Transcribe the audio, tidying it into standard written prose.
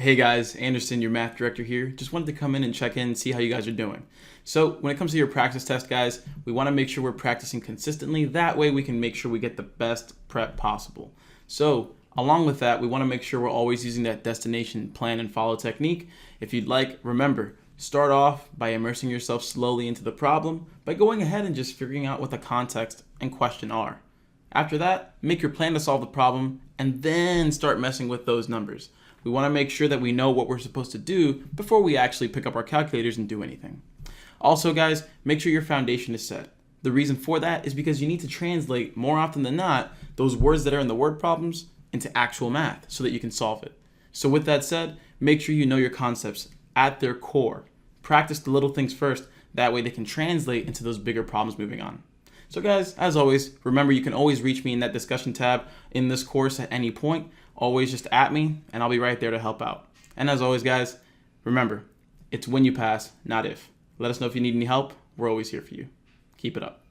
Hey guys, Anderson, your math director here. Just wanted to come in and check in and see how you guys are doing. So when it comes to your practice test, guys, we want to make sure we're practicing consistently. That way we can make sure we get the best prep possible. So along with that, we want to make sure we're always using that destination plan and follow technique. If you'd like, remember, start off by immersing yourself slowly into the problem by going ahead and just figuring out what the context and question are. After that, make your plan to solve the problem and then start messing with those numbers. We want to make sure that we know what we're supposed to do before we actually pick up our calculators and do anything. Also, guys, make sure your foundation is set. The reason for that is because you need to translate, more often than not, those words that are in the word problems into actual math so that you can solve it. So with that said, make sure you know your concepts at their core. Practice the little things first, that way they can translate into those bigger problems moving on. So guys, as always, remember you can always reach me in that discussion tab in this course at any point. Always just at me, and I'll be right there to help out. And as always, guys, remember, it's when you pass, not if. Let us know if you need any help. We're always here for you. Keep it up.